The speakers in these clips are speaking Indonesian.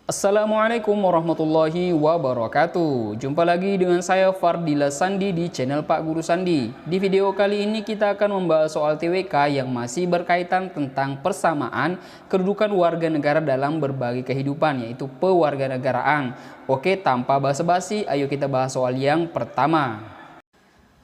Assalamualaikum warahmatullahi wabarakatuh. Jumpa lagi dengan saya Fardila Sandi di channel Pak Guru Sandi. Di video kali ini kita akan membahas soal TWK yang masih berkaitan tentang persamaan kedudukan warga negara dalam berbagai kehidupan, yaitu pewarganegaraan. Oke, tanpa basa-basi, ayo kita bahas soal yang pertama.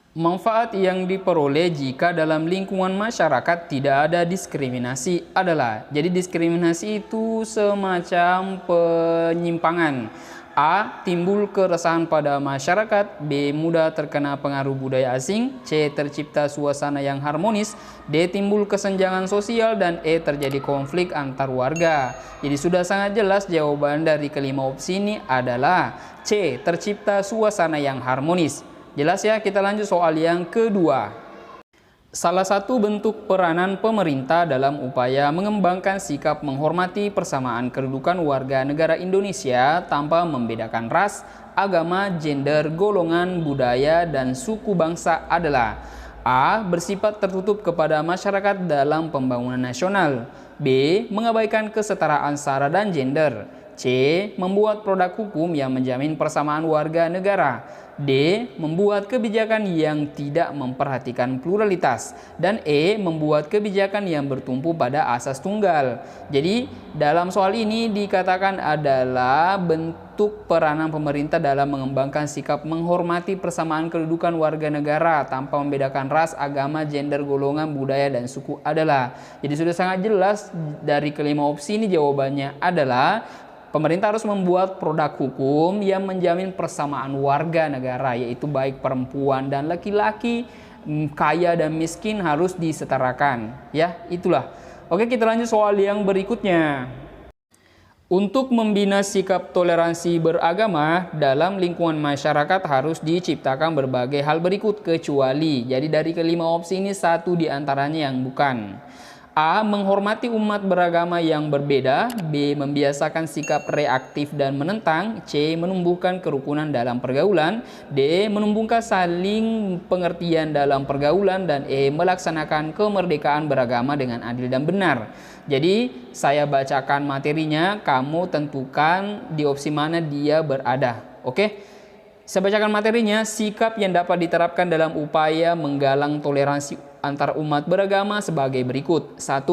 Manfaat yang diperoleh jika dalam lingkungan masyarakat tidak ada diskriminasi adalah, jadi diskriminasi itu semacam penyimpangan. A. Timbul keresahan pada masyarakat. B. Mudah terkena pengaruh budaya asing. C. Tercipta suasana yang harmonis. D. Timbul kesenjangan sosial. Dan E. Terjadi konflik antar warga. Jadi sudah sangat jelas jawaban dari kelima opsi ini adalah C. Tercipta suasana yang harmonis. Jelas ya, kita lanjut soal yang kedua. Salah satu bentuk peranan pemerintah dalam upaya mengembangkan sikap menghormati persamaan kedudukan warga negara Indonesia tanpa membedakan ras, agama, gender, golongan, budaya, dan suku bangsa adalah A. Bersifat tertutup kepada masyarakat dalam pembangunan nasional. B. Mengabaikan kesetaraan sara dan gender. C. Membuat produk hukum yang menjamin persamaan warga negara. D. Membuat kebijakan yang tidak memperhatikan pluralitas. Dan E. Membuat kebijakan yang bertumpu pada asas tunggal. Jadi dalam soal ini dikatakan adalah bentuk peranan pemerintah dalam mengembangkan sikap menghormati persamaan kedudukan warga negara tanpa membedakan ras, agama, gender, golongan, budaya, dan suku adalah. Jadi sudah sangat jelas dari kelima opsi ini jawabannya adalah pemerintah harus membuat produk hukum yang menjamin persamaan warga negara, yaitu baik perempuan dan laki-laki, kaya dan miskin harus disetarakan. Ya, itulah. Oke, kita lanjut soal yang berikutnya. Untuk membina sikap toleransi beragama dalam lingkungan masyarakat harus diciptakan berbagai hal berikut kecuali. Jadi dari kelima opsi ini satu diantaranya yang bukan. A. Menghormati umat beragama yang berbeda. B. Membiasakan sikap reaktif dan menentang. C. Menumbuhkan kerukunan dalam pergaulan. D. Menumbuhkan saling pengertian dalam pergaulan. Dan E. Melaksanakan kemerdekaan beragama dengan adil dan benar. Jadi saya bacakan materinya, kamu tentukan di opsi mana dia berada. Oke? Saya bacakan materinya. Sikap yang dapat diterapkan dalam upaya menggalang toleransi antar umat beragama sebagai berikut. 1.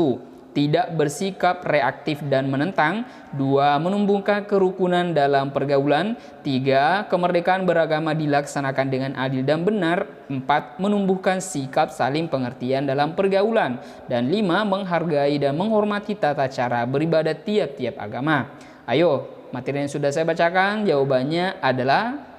Tidak bersikap reaktif dan menentang. 2. Menumbuhkan kerukunan dalam pergaulan. 3. Kemerdekaan beragama dilaksanakan dengan adil dan benar. 4. Menumbuhkan sikap saling pengertian dalam pergaulan. Dan 5. Menghargai dan menghormati tata cara beribadah tiap-tiap agama. Ayo, materi yang sudah saya bacakan jawabannya adalah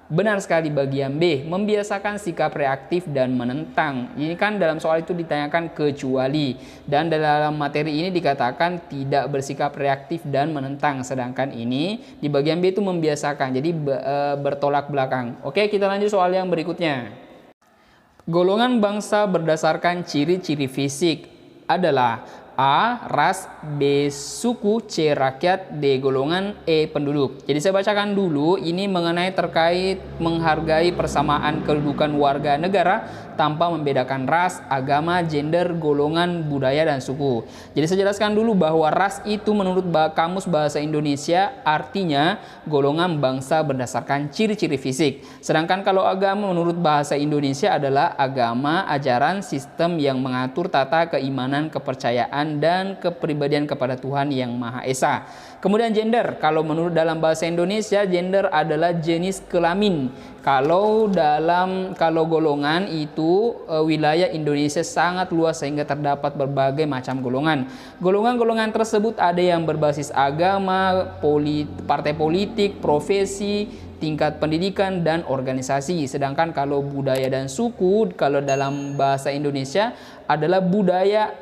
benar sekali bagian B, membiasakan sikap reaktif dan menentang. Ini kan dalam soal itu ditanyakan kecuali, dan dalam materi ini dikatakan tidak bersikap reaktif dan menentang, sedangkan ini di bagian B itu membiasakan, jadi bertolak belakang. Oke, kita lanjut soal yang berikutnya. Golongan bangsa berdasarkan ciri-ciri fisik adalah A. Ras. B. Suku. C. Rakyat. D. Golongan. E. Penduduk. Jadi saya bacakan dulu ini mengenai terkait menghargai persamaan kedudukan warga negara tanpa membedakan ras, agama, gender, golongan, budaya, dan suku. Jadi saya jelaskan dulu bahwa ras itu menurut Kamus Bahasa Indonesia artinya golongan bangsa berdasarkan ciri-ciri fisik. Sedangkan kalau agama menurut Bahasa Indonesia adalah agama, ajaran, sistem yang mengatur tata keimanan, kepercayaan, dan kepribadian kepada Tuhan Yang Maha Esa. Kemudian gender, kalau menurut dalam bahasa Indonesia gender adalah jenis kelamin. Kalau golongan itu wilayah Indonesia sangat luas sehingga terdapat berbagai macam golongan. Golongan-golongan tersebut ada yang berbasis agama, partai politik, profesi, tingkat pendidikan, dan organisasi. Sedangkan kalau budaya dan suku, kalau dalam bahasa Indonesia adalah budaya,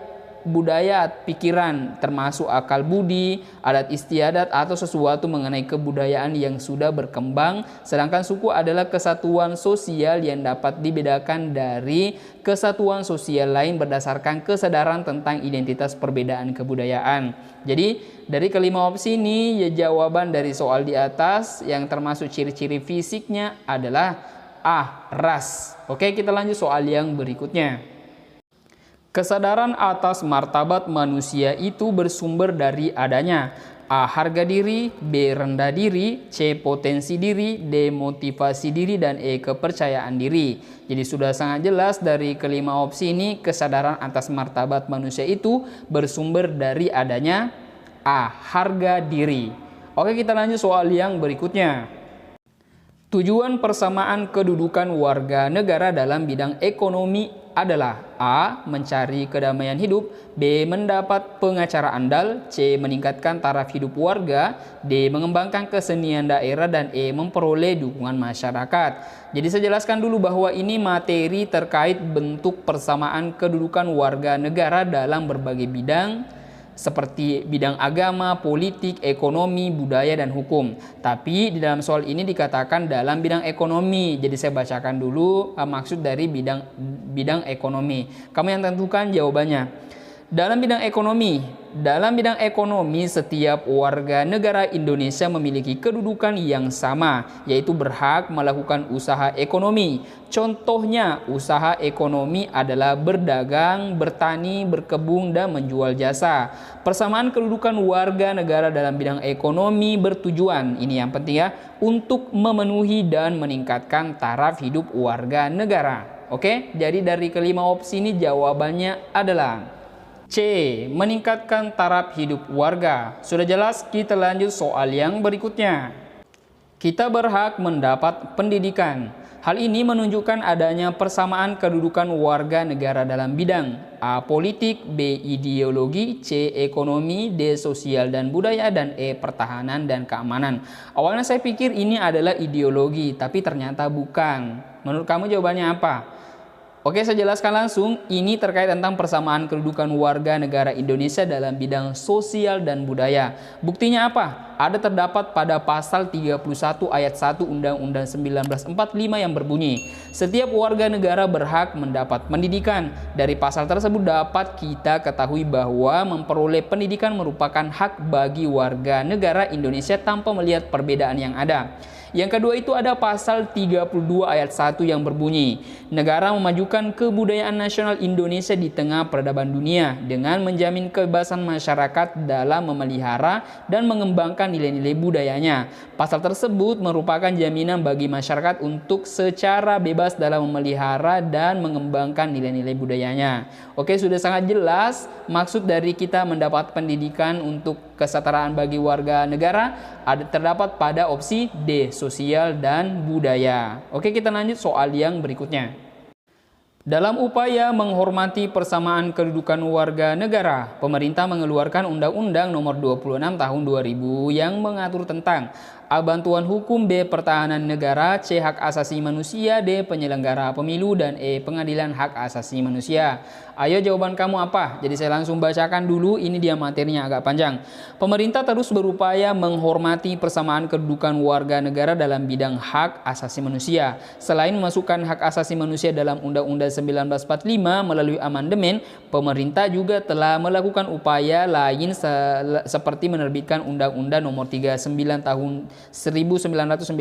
pikiran, termasuk akal budi, adat istiadat, atau sesuatu mengenai kebudayaan yang sudah berkembang. Sedangkan suku adalah kesatuan sosial yang dapat dibedakan dari kesatuan sosial lain berdasarkan kesadaran tentang identitas perbedaan kebudayaan. Jadi dari kelima opsi ini ya, jawaban dari soal di atas yang termasuk ciri-ciri fisiknya adalah A. Ras. Oke, kita lanjut soal yang berikutnya. Kesadaran atas martabat manusia itu bersumber dari adanya A. Harga diri, B. Rendah diri, C. Potensi diri, D. Motivasi diri, dan E. Kepercayaan diri. Jadi sudah sangat jelas dari kelima opsi ini kesadaran atas martabat manusia itu bersumber dari adanya A. Harga diri. Oke, kita lanjut soal yang berikutnya. Tujuan persamaan kedudukan warga negara dalam bidang ekonomi adalah A. Mencari kedamaian hidup, B. Mendapat pengacara andal, C. Meningkatkan taraf hidup warga, D. Mengembangkan kesenian daerah, dan E. Memperoleh dukungan masyarakat. Jadi saya jelaskan dulu bahwa ini materi terkait bentuk persamaan kedudukan warga negara dalam berbagai bidang seperti bidang agama, politik, ekonomi, budaya, dan hukum. Tapi di dalam soal ini dikatakan dalam bidang ekonomi. Jadi saya bacakan dulu maksud dari bidang ekonomi. Kamu yang tentukan jawabannya. Dalam bidang ekonomi setiap warga negara Indonesia memiliki kedudukan yang sama, yaitu berhak melakukan usaha ekonomi. Contohnya, usaha ekonomi adalah berdagang, bertani, berkebun, dan menjual jasa. Persamaan kedudukan warga negara dalam bidang ekonomi bertujuan, ini yang penting ya, untuk memenuhi dan meningkatkan taraf hidup warga negara. Oke, jadi dari kelima opsi ini jawabannya adalah C. Meningkatkan taraf hidup warga. Sudah jelas, kita lanjut soal yang berikutnya. Kita berhak mendapat pendidikan. Hal ini menunjukkan adanya persamaan kedudukan warga negara dalam bidang A. Politik, B. Ideologi, C. Ekonomi, D. Sosial dan budaya, dan E. Pertahanan dan keamanan. Awalnya saya pikir ini adalah ideologi, tapi ternyata bukan. Menurut kamu jawabannya apa? Oke, saya jelaskan langsung. Ini terkait tentang persamaan kedudukan warga negara Indonesia dalam bidang sosial dan budaya. Buktinya apa? Ada terdapat pada pasal 31 ayat 1 Undang-Undang 1945 yang berbunyi, setiap warga negara berhak mendapat pendidikan. Dari pasal tersebut dapat kita ketahui bahwa memperoleh pendidikan merupakan hak bagi warga negara Indonesia tanpa melihat perbedaan yang ada. Yang kedua itu ada pasal 32 ayat 1 yang berbunyi, negara memajukan kebudayaan nasional Indonesia di tengah peradaban dunia dengan menjamin kebebasan masyarakat dalam memelihara dan mengembangkan nilai-nilai budayanya. Pasal tersebut merupakan jaminan bagi masyarakat untuk secara bebas dalam memelihara dan mengembangkan nilai-nilai budayanya. Oke, sudah sangat jelas maksud dari kita mendapat pendidikan untuk kesetaraan bagi warga negara terdapat pada opsi D, sosial dan budaya. Oke, kita lanjut soal yang berikutnya. Dalam upaya menghormati persamaan kedudukan warga negara, pemerintah mengeluarkan Undang-Undang Nomor 26 Tahun 2000 yang mengatur tentang A. Bantuan hukum, B. Pertahanan negara, C. Hak asasi manusia, D. Penyelenggara pemilu, dan E. Pengadilan hak asasi manusia. Ayo jawaban kamu apa? Jadi saya langsung bacakan dulu, ini dia materinya agak panjang. Pemerintah terus berupaya menghormati persamaan kedudukan warga negara dalam bidang hak asasi manusia. Selain memasukkan hak asasi manusia dalam Undang-Undang 1945 melalui amandemen, pemerintah juga telah melakukan upaya lain seperti menerbitkan Undang-Undang Nomor 39 Tahun 1999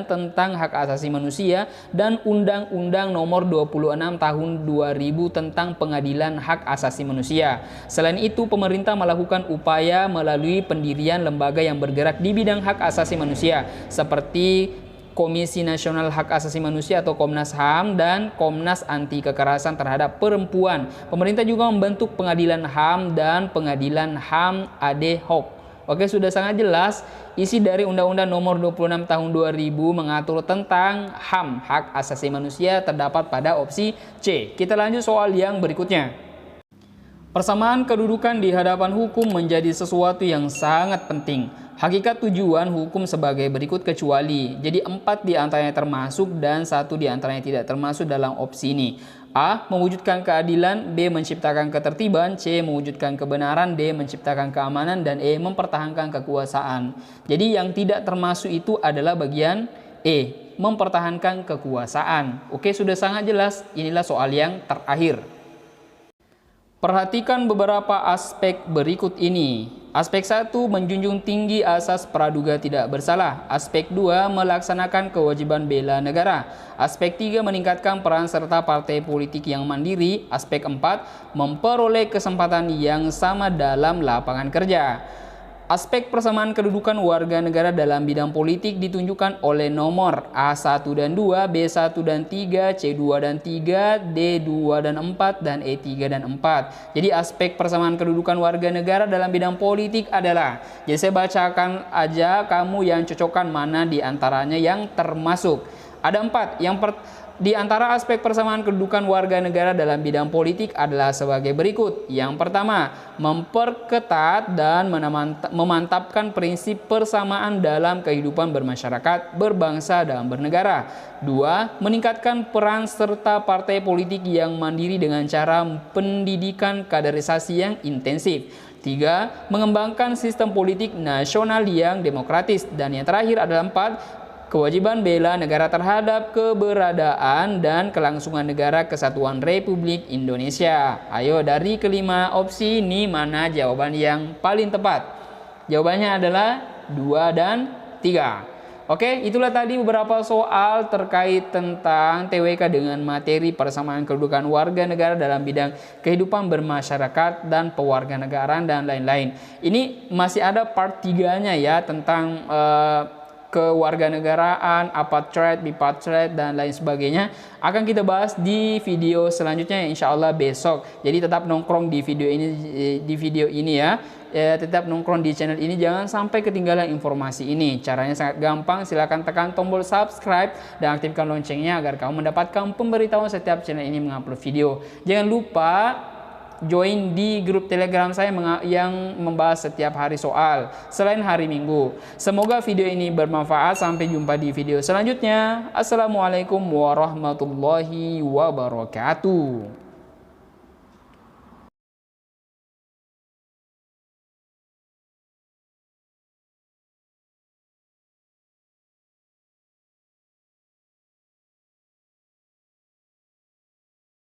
tentang hak asasi manusia dan Undang-Undang Nomor 26 Tahun 2000 tentang pengadilan hak asasi manusia. Selain itu, pemerintah melakukan upaya melalui pendirian lembaga yang bergerak di bidang hak asasi manusia seperti Komisi Nasional Hak Asasi Manusia atau Komnas HAM dan Komnas Anti Kekerasan Terhadap Perempuan. Pemerintah juga membentuk Pengadilan HAM dan Pengadilan HAM ad hoc. Oke, sudah sangat jelas isi dari Undang-Undang Nomor 26 Tahun 2000 mengatur tentang HAM, hak asasi manusia, terdapat pada opsi C. Kita lanjut soal yang berikutnya. Persamaan kedudukan di hadapan hukum menjadi sesuatu yang sangat penting. Hakikat tujuan hukum sebagai berikut kecuali. Jadi 4 di antaranya termasuk dan 1 di antaranya tidak termasuk dalam opsi ini. A. Mewujudkan keadilan, B. Menciptakan ketertiban, C. Mewujudkan kebenaran, D. Menciptakan keamanan, dan E. Mempertahankan kekuasaan. Jadi yang tidak termasuk itu adalah bagian E. Mempertahankan kekuasaan. Oke, sudah sangat jelas. Inilah soal yang terakhir. Perhatikan beberapa aspek berikut ini. Aspek 1. Menjunjung tinggi asas praduga tidak bersalah. Aspek 2. Melaksanakan kewajiban bela negara. Aspek 3. Meningkatkan peran serta partai politik yang mandiri. Aspek 4. Memperoleh kesempatan yang sama dalam lapangan kerja. Aspek persamaan kedudukan warga negara dalam bidang politik ditunjukkan oleh nomor A1 dan 2, B1 dan 3, C2 dan 3, D2 dan 4, dan E3 dan 4. Jadi aspek persamaan kedudukan warga negara dalam bidang politik adalah, jadi saya bacakan aja, kamu yang cocokkan mana di antaranya yang termasuk. Ada 4. Di antara aspek persamaan kedudukan warga negara dalam bidang politik adalah sebagai berikut. Yang pertama, memperketat dan memantapkan prinsip persamaan dalam kehidupan bermasyarakat, berbangsa, dan bernegara. 2. Meningkatkan peran serta partai politik yang mandiri dengan cara pendidikan kaderisasi yang intensif. 3. Mengembangkan sistem politik nasional yang demokratis. Dan yang terakhir adalah 4. Kewajiban bela negara terhadap keberadaan dan kelangsungan negara kesatuan Republik Indonesia. Ayo, dari kelima opsi ini mana jawaban yang paling tepat? Jawabannya adalah 2 dan 3. Oke, itulah tadi beberapa soal terkait tentang TWK dengan materi persamaan kedudukan warga negara dalam bidang kehidupan bermasyarakat dan pewarganegaraan dan lain-lain. Ini masih ada part 3-nya ya, tentang kewarganegaraan, apartheid, bipartheid, dan lain sebagainya akan kita bahas di video selanjutnya, insya Allah besok. Jadi tetap nongkrong di video ini ya. Tetap nongkrong di channel ini, jangan sampai ketinggalan informasi ini. Caranya sangat gampang, silahkan tekan tombol subscribe dan aktifkan loncengnya agar kamu mendapatkan pemberitahuan setiap channel ini mengupload video. Jangan lupa join di grup Telegram saya yang membahas setiap hari soal selain hari Minggu. Semoga video ini bermanfaat. Sampai jumpa di video selanjutnya. Assalamualaikum warahmatullahi wabarakatuh.